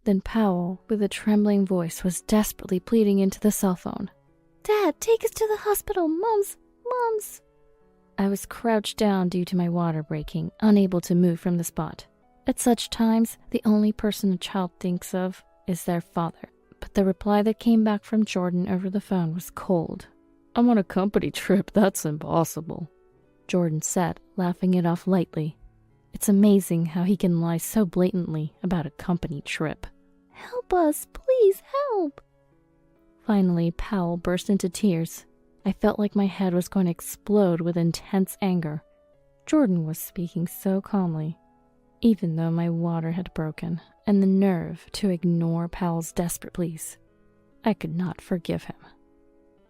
Then Powell, with a trembling voice, was desperately pleading into the cell phone. "Dad, take us to the hospital. Mom's. I was crouched down due to my water breaking, unable to move from the spot. At such times, the only person a child thinks of is their father. But the reply that came back from Jordan over the phone was cold. "I'm on a company trip, that's impossible," Jordan said, laughing it off lightly. It's amazing how he can lie so blatantly about a company trip. "Help us, please help." Finally, Powell burst into tears. I felt like my head was going to explode with intense anger. Jordan was speaking so calmly, even though my water had broken, and the nerve to ignore Powell's desperate pleas. I could not forgive him.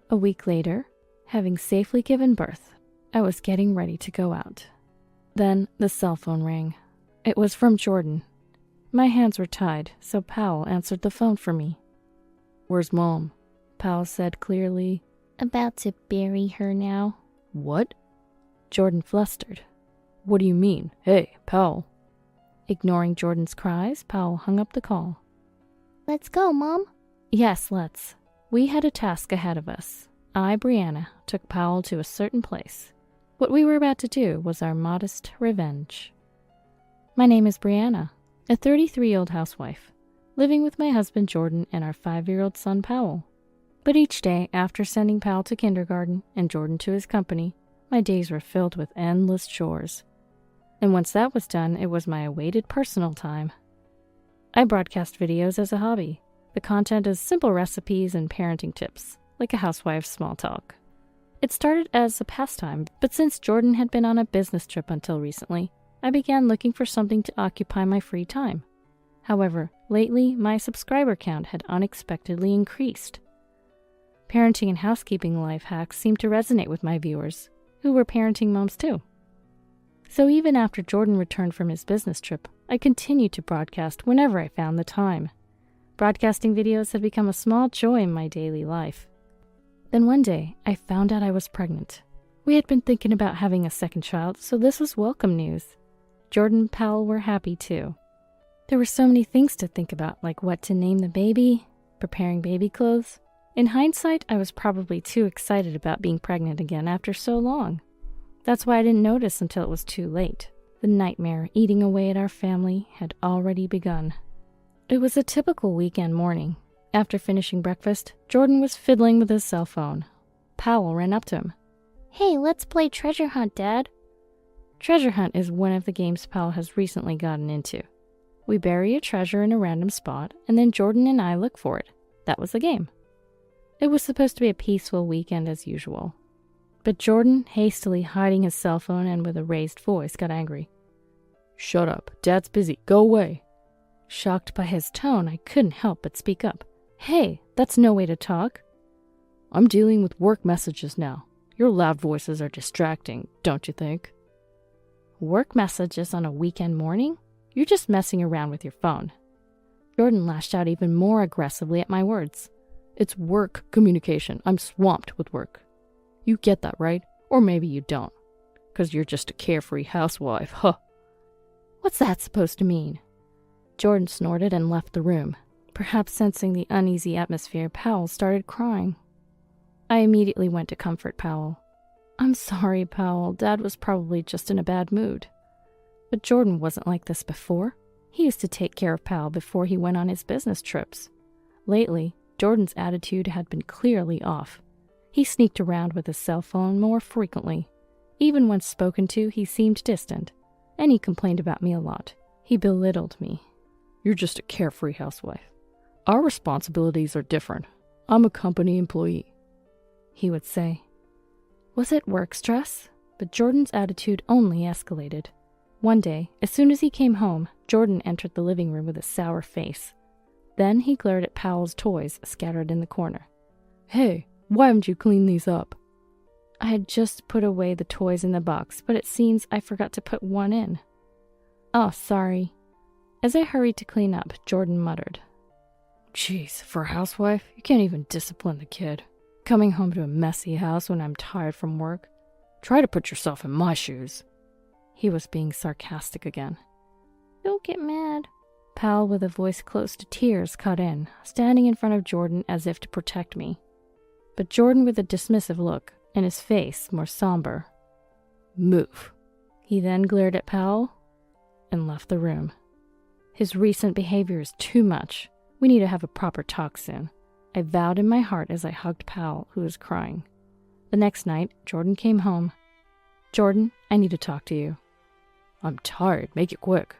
A week later, having safely given birth, I was getting ready to go out. Then the cell phone rang. It was from Jordan. My hands were tied, so Powell answered the phone for me. "Where's Mom?" Powell said clearly. "About to bury her now." "What?" Jordan flustered. "What do you mean? Hey, Powell." Ignoring Jordan's cries, Powell hung up the call. "Let's go, Mom." "Yes, let's." We had a task ahead of us. I, Brianna, took Powell to a certain place. What we were about to do was our modest revenge. My name is Brianna, a 33-year-old housewife, living with my husband Jordan and our 5-year-old son Powell. But each day, after sending Powell to kindergarten and Jordan to his company, my days were filled with endless chores. And once that was done, it was my awaited personal time. I broadcast videos as a hobby. The content is simple recipes and parenting tips, like a housewife's small talk. It started as a pastime, but since Jordan had been on a business trip until recently, I began looking for something to occupy my free time. However, lately, my subscriber count had unexpectedly increased. Parenting and housekeeping life hacks seemed to resonate with my viewers, who were parenting moms too. So even after Jordan returned from his business trip, I continued to broadcast whenever I found the time. Broadcasting videos had become a small joy in my daily life. Then one day, I found out I was pregnant. We had been thinking about having a second child, so this was welcome news. Jordan and Powell were happy too. There were so many things to think about, like what to name the baby, preparing baby clothes. In hindsight, I was probably too excited about being pregnant again after so long. That's why I didn't notice until it was too late. The nightmare eating away at our family had already begun. It was a typical weekend morning. After finishing breakfast, Jordan was fiddling with his cell phone. Powell ran up to him. "Hey, let's play Treasure Hunt, Dad." Treasure Hunt is one of the games Powell has recently gotten into. We bury a treasure in a random spot, and then Jordan and I look for it. That was the game. It was supposed to be a peaceful weekend as usual. But Jordan, hastily hiding his cell phone and with a raised voice, got angry. "Shut up. Dad's busy. Go away." Shocked by his tone, I couldn't help but speak up. "Hey, that's no way to talk." "I'm dealing with work messages now. Your loud voices are distracting, don't you think?" "Work messages on a weekend morning? You're just messing around with your phone." Jordan lashed out even more aggressively at my words. "It's work communication. I'm swamped with work. You get that, right? Or maybe you don't. 'Cause you're just a carefree housewife, huh?" "What's that supposed to mean?" Jordan snorted and left the room. Perhaps sensing the uneasy atmosphere, Powell started crying. I immediately went to comfort Powell. "I'm sorry, Powell. Dad was probably just in a bad mood." But Jordan wasn't like this before. He used to take care of Powell before he went on his business trips. Lately, Jordan's attitude had been clearly off. He sneaked around with his cell phone more frequently. Even when spoken to, he seemed distant, and he complained about me a lot. He belittled me. "You're just a carefree housewife. Our responsibilities are different. I'm a company employee," he would say. Was it work stress? But Jordan's attitude only escalated. One day, as soon as he came home, Jordan entered the living room with a sour face. Then he glared at Powell's toys scattered in the corner. "Hey, why haven't you cleaned these up?" I had just put away the toys in the box, but it seems I forgot to put one in. "Oh, sorry." As I hurried to clean up, Jordan muttered, "Jeez, for a housewife, you can't even discipline the kid. Coming home to a messy house when I'm tired from work. Try to put yourself in my shoes." He was being sarcastic again. "Don't get mad." Pal, with a voice close to tears, cut in, standing in front of Jordan as if to protect me. But Jordan with a dismissive look, and his face more somber. "Move." He then glared at Powell and left the room. His recent behavior is too much. We need to have a proper talk soon, I vowed in my heart as I hugged Powell, who was crying. The next night, Jordan came home. "Jordan, I need to talk to you." "I'm tired. Make it quick."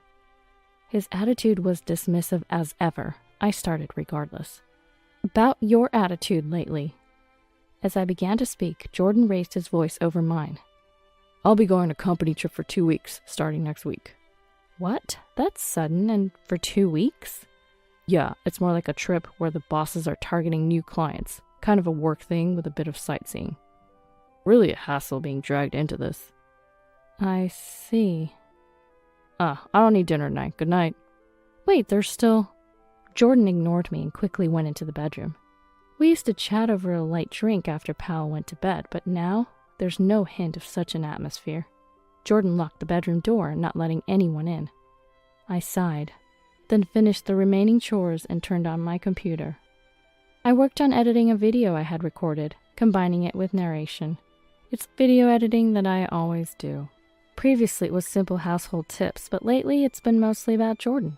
His attitude was dismissive as ever. I started regardless. "About your attitude lately." As I began to speak, Jordan raised his voice over mine. "I'll be going on a company trip for 2 weeks, starting next week." "What? That's sudden, and for 2 weeks?" "Yeah, it's more like a trip where the bosses are targeting new clients. Kind of a work thing with a bit of sightseeing. Really a hassle being dragged into this." "I see." I don't need dinner tonight. Good night." "Wait, there's still..." Jordan ignored me and quickly went into the bedroom. We used to chat over a light drink after Powell went to bed, but now there's no hint of such an atmosphere. Jordan locked the bedroom door, not letting anyone in. I sighed, then finished the remaining chores and turned on my computer. I worked on editing a video I had recorded, combining it with narration. It's video editing that I always do. Previously it was simple household tips, but lately it's been mostly about Jordan.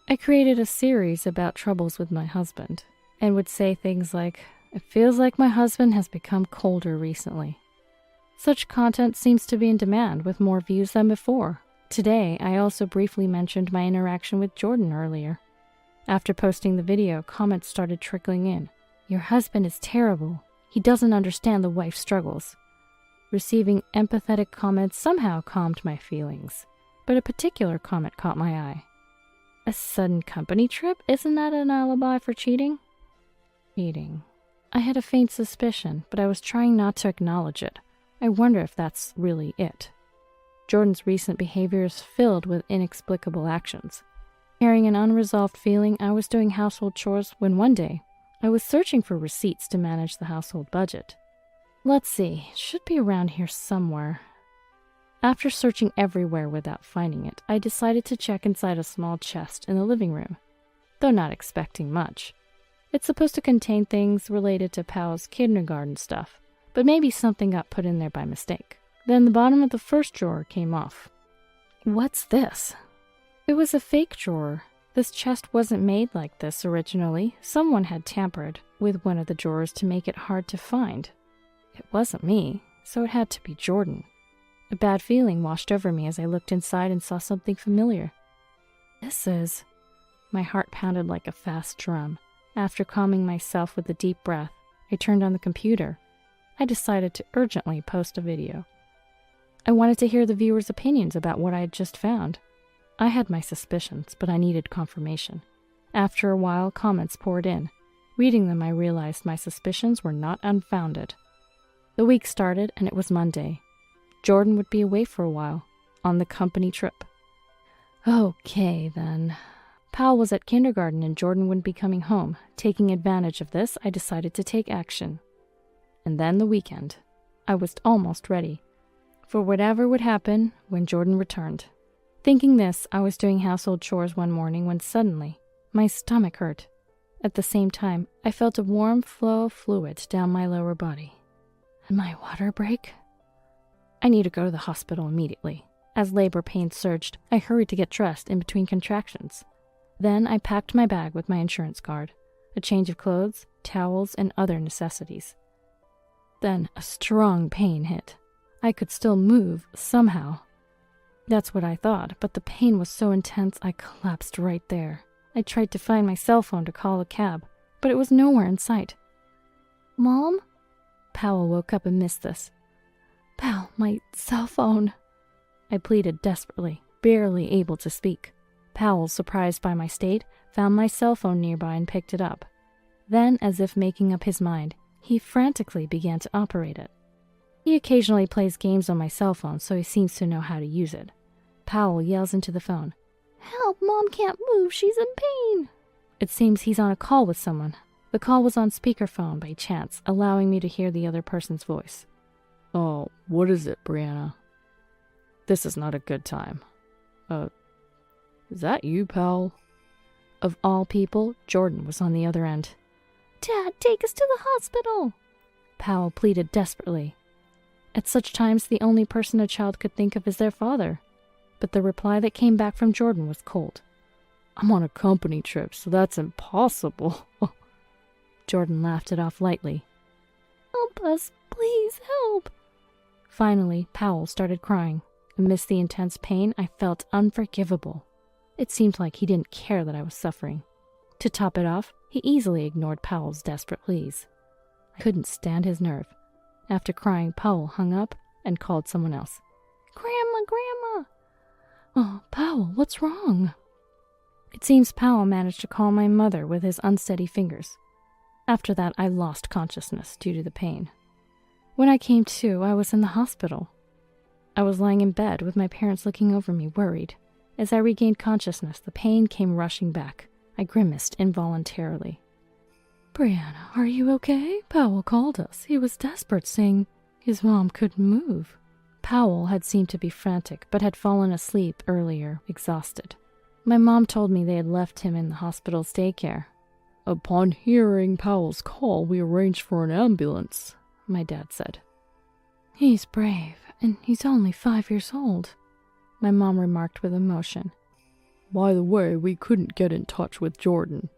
I created a series about troubles with my husband, and would say things like, "It feels like my husband has become colder recently." Such content seems to be in demand, with more views than before. Today, I also briefly mentioned my interaction with Jordan earlier. After posting the video, comments started trickling in. "Your husband is terrible. He doesn't understand the wife's struggles." Receiving empathetic comments somehow calmed my feelings, but a particular comment caught my eye. "A sudden company trip? Isn't that an alibi for cheating?" Cheating. I had a faint suspicion, but I was trying not to acknowledge it. I wonder if that's really it. Jordan's recent behavior is filled with inexplicable actions. Carrying an unresolved feeling, I was doing household chores when one day, I was searching for receipts to manage the household budget. Let's see, it should be around here somewhere. After searching everywhere without finding it, I decided to check inside a small chest in the living room, though not expecting much. It's supposed to contain things related to Powell's kindergarten stuff, but maybe something got put in there by mistake. Then the bottom of the first drawer came off. What's this? It was a fake drawer. This chest wasn't made like this originally. Someone had tampered with one of the drawers to make it hard to find. It wasn't me, so it had to be Jordan. A bad feeling washed over me as I looked inside and saw something familiar. This is... My heart pounded like a fast drum. After calming myself with a deep breath, I turned on the computer. I decided to urgently post a video. I wanted to hear the viewers' opinions about what I had just found. I had my suspicions, but I needed confirmation. After a while, comments poured in. Reading them, I realized my suspicions were not unfounded. The week started, and it was Monday. Jordan would be away for a while, on the company trip. Okay, then. Powell was at kindergarten and Jordan wouldn't be coming home. Taking advantage of this, I decided to take action. And then the weekend. I was almost ready for whatever would happen when Jordan returned. Thinking this, I was doing household chores one morning when suddenly my stomach hurt. At the same time, I felt a warm flow of fluids down my lower body. Did my water break? I need to go to the hospital immediately. As labor pains surged, I hurried to get dressed in between contractions. Then I packed my bag with my insurance card, a change of clothes, towels, and other necessities. Then a strong pain hit. I could still move, somehow. That's what I thought, but the pain was so intense I collapsed right there. I tried to find my cell phone to call a cab, but it was nowhere in sight. Mom? Powell woke up and missed this. Pal, my cell phone. I pleaded desperately, barely able to speak. Powell, surprised by my state, found my cell phone nearby and picked it up. Then, as if making up his mind, he frantically began to operate it. He occasionally plays games on my cell phone, so he seems to know how to use it. Powell yells into the phone. Help, Mom can't move, she's in pain. It seems he's on a call with someone. The call was on speakerphone by chance, allowing me to hear the other person's voice. Oh, what is it, Brianna? This is not a good time. Is that you, pal? Of all people, Jordan was on the other end. "Dad, take us to the hospital!" Powell pleaded desperately. At such times, the only person a child could think of is their father. But the reply that came back from Jordan was cold. "I'm on a company trip, so that's impossible." Jordan laughed it off lightly. "Help us, please help." Finally, Powell started crying. Amidst the intense pain, I felt unforgivable. It seemed like he didn't care that I was suffering. To top it off, he easily ignored Powell's desperate pleas. I couldn't stand his nerve. After crying, Powell hung up and called someone else. Grandma! "Oh, Powell, what's wrong?" It seems Powell managed to call my mother with his unsteady fingers. After that, I lost consciousness due to the pain. When I came to, I was in the hospital. I was lying in bed with my parents looking over me, worried. As I regained consciousness, the pain came rushing back. I grimaced involuntarily. "Brianna, are you okay? Powell called us. He was desperate, saying his mom couldn't move." Powell had seemed to be frantic, but had fallen asleep earlier, exhausted. My mom told me they had left him in the hospital's daycare. "Upon hearing Powell's call, we arranged for an ambulance," my dad said. "He's brave, and he's only 5 years old," my mom remarked with emotion. "By the way, we couldn't get in touch with Jordan,"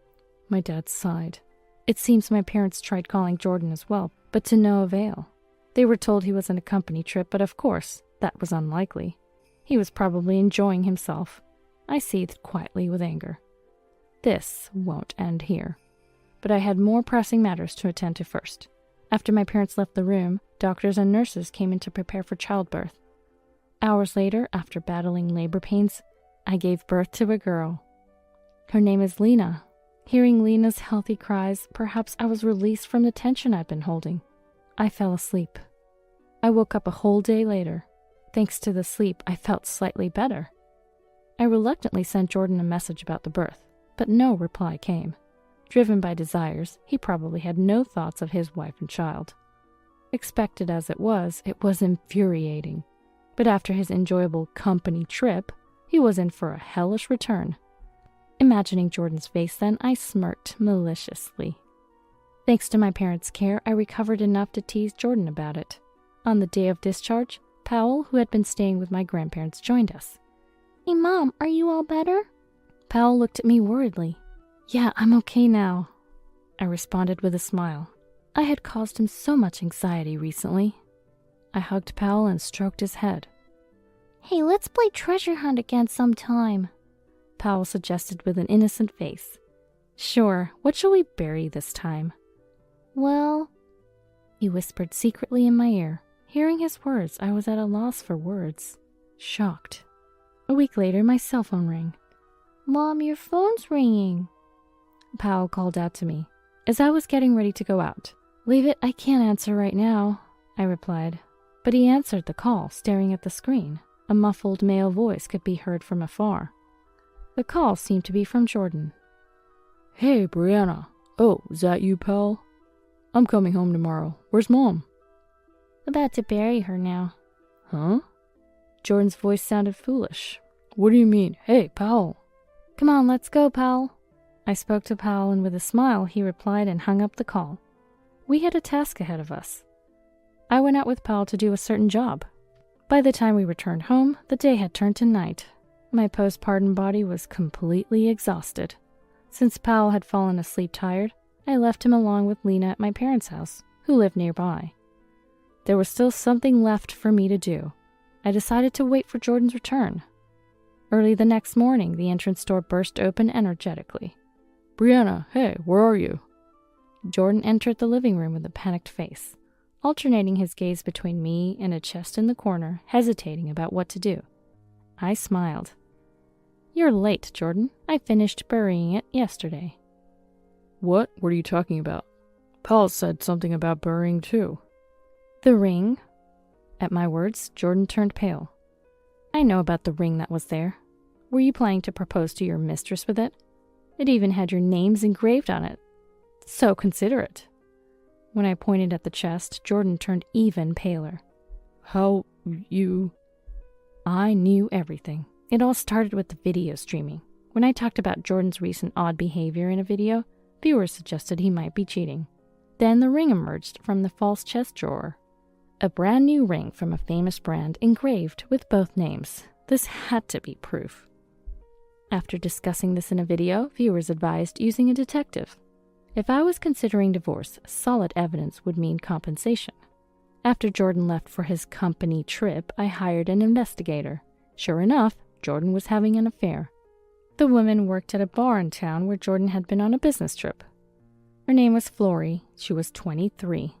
my dad sighed. It seems my parents tried calling Jordan as well, but to no avail. They were told he was on a company trip, but of course, that was unlikely. He was probably enjoying himself. I seethed quietly with anger. This won't end here. But I had more pressing matters to attend to first. After my parents left the room, doctors and nurses came in to prepare for childbirth. Hours later, after battling labor pains, I gave birth to a girl. Her name is Lena. Hearing Lena's healthy cries, perhaps I was released from the tension I'd been holding. I fell asleep. I woke up a whole day later. Thanks to the sleep, I felt slightly better. I reluctantly sent Jordan a message about the birth, but no reply came. Driven by desires, he probably had no thoughts of his wife and child. Expected as it was infuriating. But after his enjoyable company trip, he was in for a hellish return. Imagining Jordan's face then, I smirked maliciously. Thanks to my parents' care, I recovered enough to tease Jordan about it. On the day of discharge, Powell, who had been staying with my grandparents, joined us. "Hey, Mom, are you all better?" Powell looked at me worriedly. "Yeah, I'm okay now," I responded with a smile. I had caused him so much anxiety recently. I hugged Powell and stroked his head. "Hey, let's play treasure hunt again sometime," Powell suggested with an innocent face. "Sure, what shall we bury this time?" "Well," he whispered secretly in my ear. Hearing his words, I was at a loss for words, shocked. A week later, my cell phone rang. "Mom, your phone's ringing," Powell called out to me, as I was getting ready to go out. "Leave it, I can't answer right now," I replied. But he answered the call, staring at the screen. A muffled male voice could be heard from afar. The call seemed to be from Jordan. "Hey, Brianna. Oh, is that you, pal? I'm coming home tomorrow. Where's Mom?" "About to bury her now." "Huh?" Jordan's voice sounded foolish. "What do you mean? Hey, Powell." "Come on, let's go, Powell." I spoke to Powell, and with a smile, he replied and hung up the call. We had a task ahead of us. I went out with Powell to do a certain job. By the time we returned home, the day had turned to night. My postpartum body was completely exhausted. Since Powell had fallen asleep tired, I left him along with Lena at my parents' house, who lived nearby. There was still something left for me to do. I decided to wait for Jordan's return. Early the next morning, the entrance door burst open energetically. "Brianna, hey, where are you?" Jordan entered the living room with a panicked face, alternating his gaze between me and a chest in the corner, hesitating about what to do. I smiled. "You're late, Jordan. I finished burying it yesterday." What are you talking about? Paul said something about burying too." "The ring?" At my words, Jordan turned pale. "I know about the ring that was there. Were you planning to propose to your mistress with it? It even had your names engraved on it. So considerate." When I pointed at the chest, Jordan turned even paler. "How you—" I knew everything. It all started with the video streaming. When I talked about Jordan's recent odd behavior in a video, viewers suggested he might be cheating. Then the ring emerged from the false chest drawer. A brand new ring from a famous brand engraved with both names. This had to be proof. After discussing this in a video, viewers advised using a detective. If I was considering divorce, solid evidence would mean compensation. After Jordan left for his company trip, I hired an investigator. Sure enough, Jordan was having an affair. The woman worked at a bar in town where Jordan had been on a business trip. Her name was Flory. She was 23.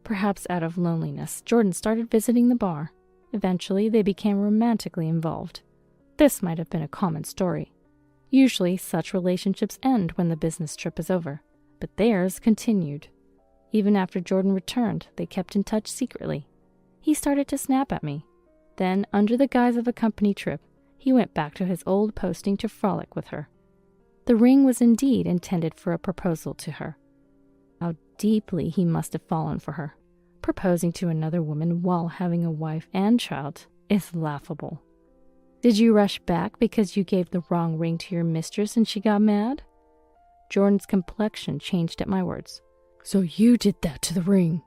Perhaps out of loneliness, Jordan started visiting the bar. Eventually, they became romantically involved. This might have been a common story. Usually, such relationships end when the business trip is over, but theirs continued. Even after Jordan returned, they kept in touch secretly. He started to snap at me. Then, under the guise of a company trip, he went back to his old posting to frolic with her. The ring was indeed intended for a proposal to her. How deeply he must have fallen for her. Proposing to another woman while having a wife and child is laughable. Did you rush back because you gave the wrong ring to your mistress and she got mad? Jordan's complexion changed at my words. So you did that to the ring?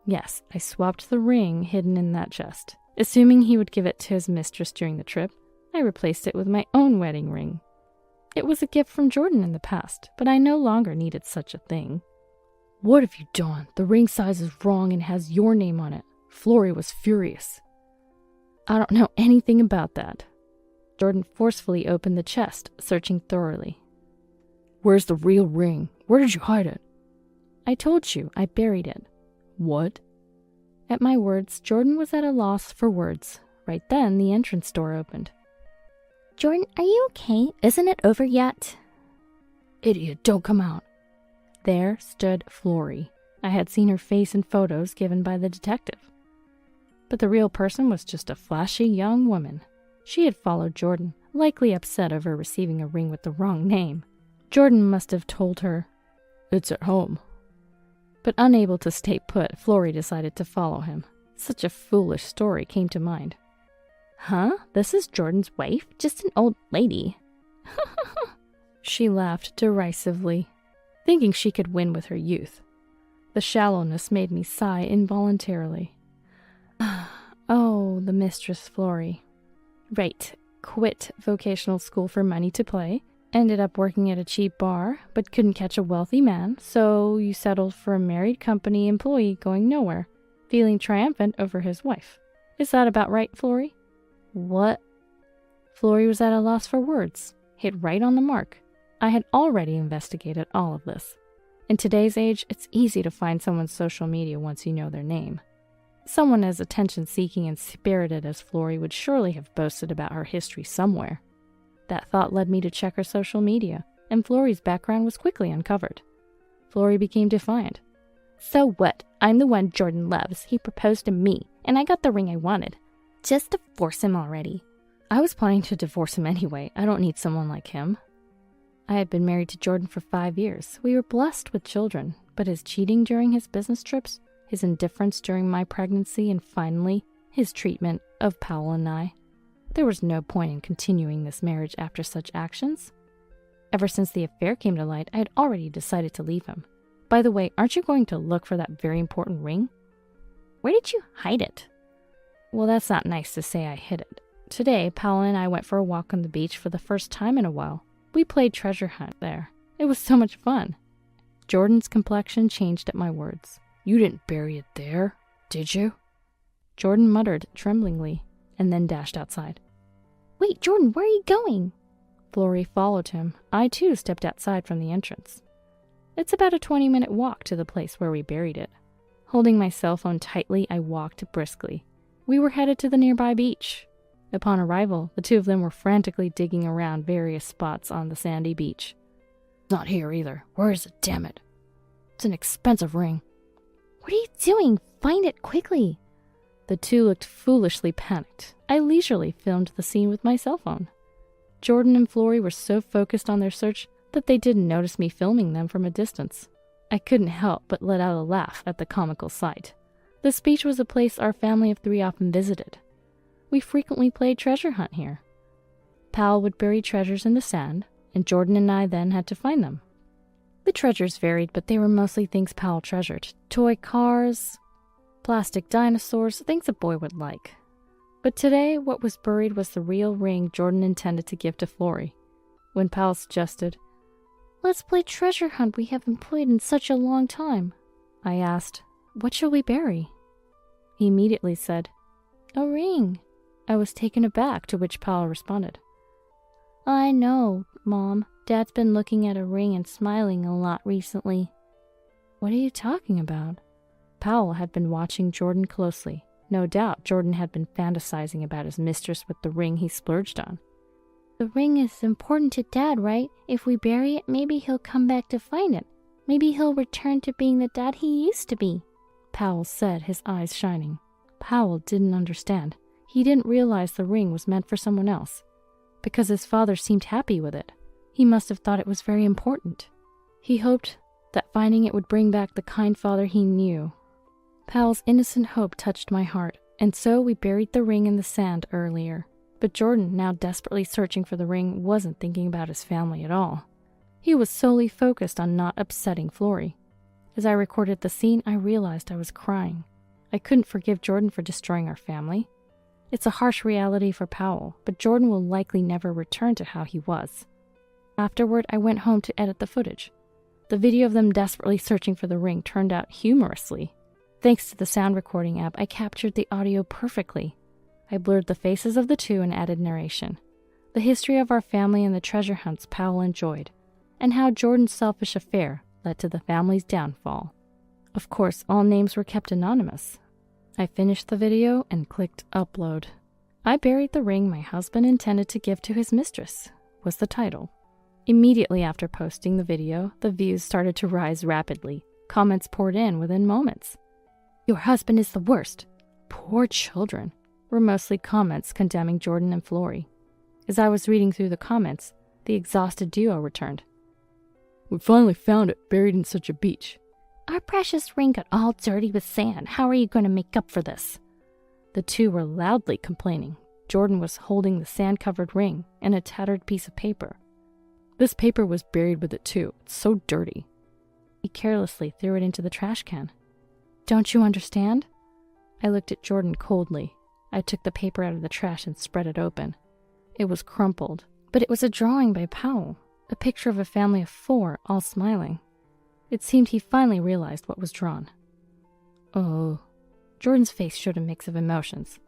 Yes, I swapped the ring hidden in that chest. Assuming he would give it to his mistress during the trip, I replaced it with my own wedding ring. It was a gift from Jordan in the past, but I no longer needed such a thing. What have you done? The ring size is wrong and has your name on it. Flory was furious. I don't know anything about that. Jordan forcefully opened the chest, searching thoroughly. Where's the real ring? Where did you hide it? I told you, I buried it. What? At my words, Jordan was at a loss for words. Right then, the entrance door opened. Jordan, are you okay? Isn't it over yet? Idiot, don't come out. There stood Flory. I had seen her face in photos given by the detective. But the real person was just a flashy young woman. She had followed Jordan, likely upset over receiving a ring with the wrong name. Jordan must have told her, "It's at home." But unable to stay put, Flory decided to follow him. Such a foolish story came to mind. Huh? This is Jordan's wife? Just an old lady. She laughed derisively, thinking she could win with her youth. The shallowness made me sigh involuntarily. Oh, the mistress Flory. Right, quit vocational school for money to play, ended up working at a cheap bar, but couldn't catch a wealthy man, so you settled for a married company employee going nowhere, feeling triumphant over his wife. Is that about right, Flory? What? Flory was at a loss for words, hit right on the mark. I had already investigated all of this. In today's age, it's easy to find someone's social media once you know their name. Someone as attention-seeking and spirited as Flory would surely have boasted about her history somewhere. That thought led me to check her social media, and Flory's background was quickly uncovered. Flory became defiant. So what? I'm the one Jordan loves. He proposed to me, and I got the ring I wanted. Just divorce him already. I was planning to divorce him anyway. I don't need someone like him. I had been married to Jordan for 5 years. We were blessed with children, but his cheating during his business trips, his indifference during my pregnancy, and finally, his treatment of Powell and I. There was no point in continuing this marriage after such actions. Ever since the affair came to light, I had already decided to leave him. By the way, aren't you going to look for that very important ring? Where did you hide it? Well, that's not nice to say I hid it. Today, Powell and I went for a walk on the beach for the first time in a while. We played treasure hunt there. It was so much fun. Jordan's complexion changed at my words. You didn't bury it there, did you? Jordan muttered tremblingly, and then dashed outside. Wait, Jordan, where are you going? Flory followed him. I too stepped outside from the entrance. It's about a 20-minute walk to the place where we buried it. Holding my cell phone tightly, I walked briskly. We were headed to the nearby beach. Upon arrival, the two of them were frantically digging around various spots on the sandy beach. It's not here either. Where is it, damn it? It's an expensive ring. What are you doing? Find it quickly. The two looked foolishly panicked. I leisurely filmed the scene with my cell phone. Jordan and Flory were so focused on their search that they didn't notice me filming them from a distance. I couldn't help but let out a laugh at the comical sight. This beach was a place our family of 3 often visited. We frequently played treasure hunt here. Powell would bury treasures in the sand, and Jordan and I then had to find them. The treasures varied, but they were mostly things Powell treasured. Toy cars, plastic dinosaurs, things a boy would like. But today, what was buried was the real ring Jordan intended to give to Flory. When Powell suggested, "Let's play treasure hunt we haven't played in such a long time," I asked, "What shall we bury?" He immediately said, "A ring." I was taken aback, to which Powell responded, "I know, Mom. Dad's been looking at a ring and smiling a lot recently." "What are you talking about?" Powell had been watching Jordan closely. No doubt Jordan had been fantasizing about his mistress with the ring he splurged on. "The ring is important to Dad, right? If we bury it, maybe he'll come back to find it. Maybe he'll return to being the dad he used to be," Powell said, his eyes shining. Powell didn't understand. He didn't realize the ring was meant for someone else. Because his father seemed happy with it, he must have thought it was very important. He hoped that finding it would bring back the kind father he knew. Powell's innocent hope touched my heart, and so we buried the ring in the sand earlier. But Jordan, now desperately searching for the ring, wasn't thinking about his family at all. He was solely focused on not upsetting Flory. As I recorded the scene, I realized I was crying. I couldn't forgive Jordan for destroying our family. It's a harsh reality for Powell, but Jordan will likely never return to how he was. Afterward, I went home to edit the footage. The video of them desperately searching for the ring turned out humorously. Thanks to the sound recording app, I captured the audio perfectly. I blurred the faces of the two and added narration. The history of our family and the treasure hunts Powell enjoyed, and how Jordan's selfish affair led to the family's downfall. Of course, all names were kept anonymous. I finished the video and clicked upload. "I buried the ring my husband intended to give to his mistress," was the title. Immediately after posting the video, the views started to rise rapidly. Comments poured in within moments. "Your husband is the worst. Poor children," were mostly comments condemning Jordan and Flory. As I was reading through the comments, the exhausted duo returned. "We finally found it, buried in such a beach. Our precious ring got all dirty with sand. How are you going to make up for this?" The two were loudly complaining. Jordan was holding the sand-covered ring and a tattered piece of paper. "This paper was buried with it too. It's so dirty." He carelessly threw it into the trash can. "Don't you understand?" I looked at Jordan coldly. I took the paper out of the trash and spread it open. It was crumpled, but it was a drawing by Powell, a picture of a family of 4, all smiling. It seemed he finally realized what was drawn. "Oh." Jordan's face showed a mix of emotions.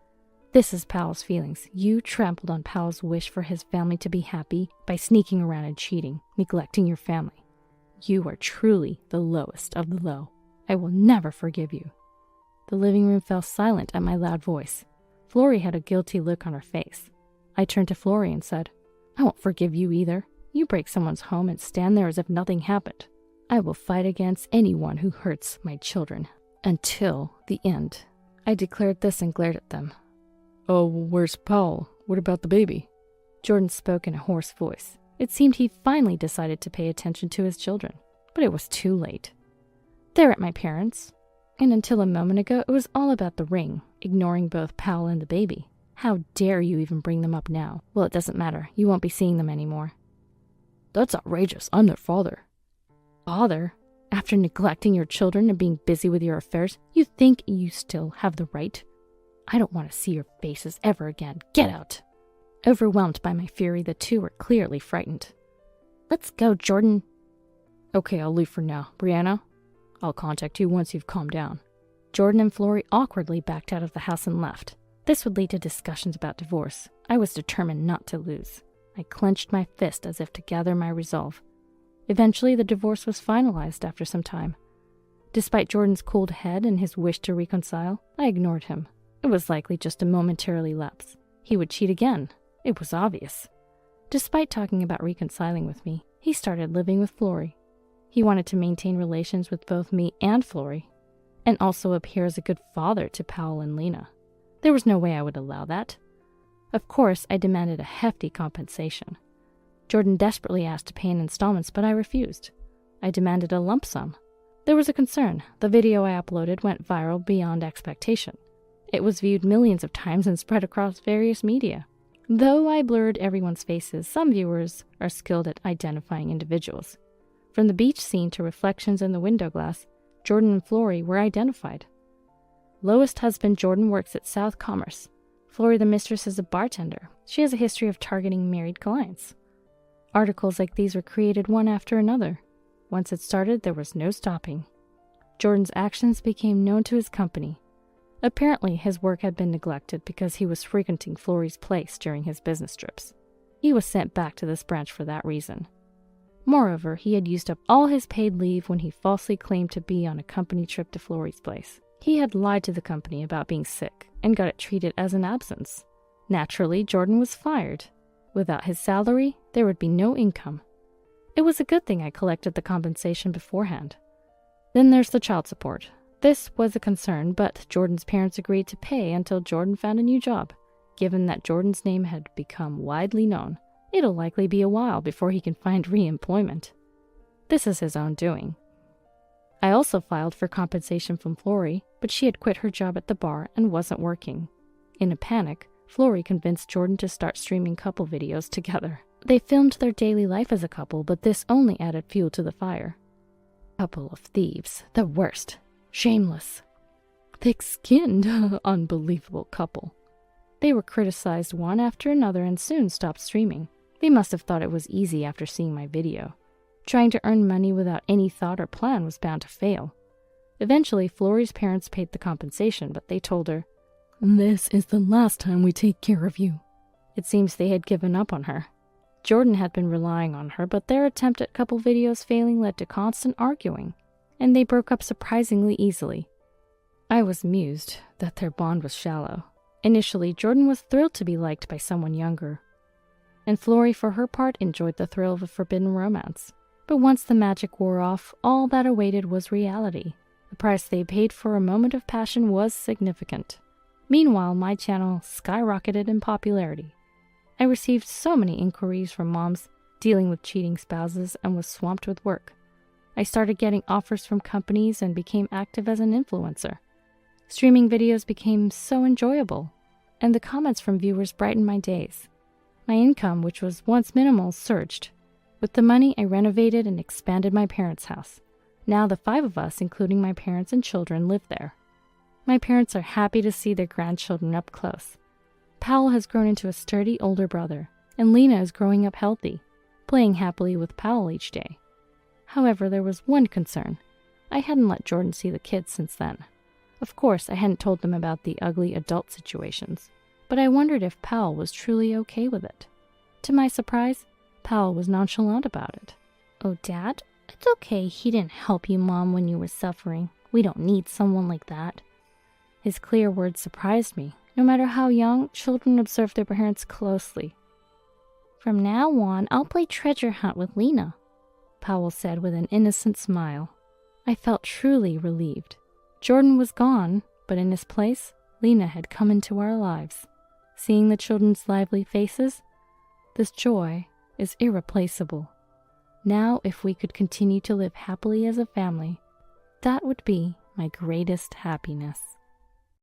"This is Powell's feelings. You trampled on Powell's wish for his family to be happy by sneaking around and cheating, neglecting your family. You are truly the lowest of the low. I will never forgive you." The living room fell silent at my loud voice. Flory had a guilty look on her face. I turned to Flory and said, "I won't forgive you either. You break someone's home and stand there as if nothing happened. I will fight against anyone who hurts my children. Until the end." I declared this and glared at them. "Oh, where's Powell? What about the baby?" Jordan spoke in a hoarse voice. It seemed he finally decided to pay attention to his children, but it was too late. "They're at my parents'. And until a moment ago, it was all about the ring, ignoring both Powell and the baby. How dare you even bring them up now? Well, it doesn't matter. You won't be seeing them anymore." "That's outrageous. I'm their father." "Father? After neglecting your children and being busy with your affairs, you think you still have the right? I don't want to see your faces ever again. Get out." Overwhelmed by my fury, the two were clearly frightened. "Let's go, Jordan." "Okay, I'll leave for now. Brianna, I'll contact you once you've calmed down." Jordan and Flory awkwardly backed out of the house and left. This would lead to discussions about divorce. I was determined not to lose. I clenched my fist as if to gather my resolve. Eventually, the divorce was finalized after some time. Despite Jordan's cold head and his wish to reconcile, I ignored him. It was likely just a momentary lapse. He would cheat again. It was obvious. Despite talking about reconciling with me, he started living with Flory. He wanted to maintain relations with both me and Flory, and also appear as a good father to Powell and Lena. There was no way I would allow that. Of course, I demanded a hefty compensation. Jordan desperately asked to pay in installments, but I refused. I demanded a lump sum. There was a concern. The video I uploaded went viral beyond expectation. It was viewed millions of times and spread across various media. Though I blurred everyone's faces, some viewers are skilled at identifying individuals. From the beach scene to reflections in the window glass, Jordan and Flory were identified. Lowest husband Jordan works at South Commerce. Flory, the mistress, is a bartender. She has a history of targeting married clients. Articles like these were created one after another. Once it started, there was no stopping. Jordan's actions became known to his company. Apparently, his work had been neglected because he was frequenting Flory's place during his business trips. He was sent back to this branch for that reason. Moreover, he had used up all his paid leave when he falsely claimed to be on a company trip to Flory's place. He had lied to the company about being sick and got it treated as an absence. Naturally, Jordan was fired. Without his salary, there would be no income. It was a good thing I collected the compensation beforehand. Then there's the child support. This was a concern, but Jordan's parents agreed to pay until Jordan found a new job. Given that Jordan's name had become widely known, it'll likely be a while before he can find re-employment. This is his own doing. I also filed for compensation from Flory, but she had quit her job at the bar and wasn't working. In a panic, Flory convinced Jordan to start streaming couple videos together. They filmed their daily life as a couple, but this only added fuel to the fire. Couple of thieves, the worst. Shameless. Thick-skinned, unbelievable couple. They were criticized one after another and soon stopped streaming. They must have thought it was easy after seeing my video. Trying to earn money without any thought or plan was bound to fail. Eventually, Flory's parents paid the compensation, but they told her, "This is the last time we take care of you." It seems they had given up on her. Jordan had been relying on her, but their attempt at couple videos failing led to constant arguing, and they broke up surprisingly easily. I was amused that their bond was shallow. Initially, Jordan was thrilled to be liked by someone younger, and Flory, for her part, enjoyed the thrill of a forbidden romance. But once the magic wore off, all that awaited was reality. The price they paid for a moment of passion was significant. Meanwhile, my channel skyrocketed in popularity. I received so many inquiries from moms dealing with cheating spouses and was swamped with work. I started getting offers from companies and became active as an influencer. Streaming videos became so enjoyable, and the comments from viewers brightened my days. My income, which was once minimal, surged. With the money, I renovated and expanded my parents' house. Now the 5 of us, including my parents and children, live there. My parents are happy to see their grandchildren up close. Powell has grown into a sturdy older brother, and Lena is growing up healthy, playing happily with Powell each day. However, there was one concern. I hadn't let Jordan see the kids since then. Of course, I hadn't told them about the ugly adult situations, but I wondered if Powell was truly okay with it. To my surprise, Powell was nonchalant about it. "Oh, Dad, it's okay. He didn't help you, Mom, when you were suffering. We don't need someone like that." His clear words surprised me. No matter how young, children observe their parents closely. "From now on, I'll play treasure hunt with Lena," Powell said with an innocent smile. I felt truly relieved. Jordan was gone, but in his place, Lena had come into our lives. Seeing the children's lively faces, this joy is irreplaceable. Now, if we could continue to live happily as a family, that would be my greatest happiness.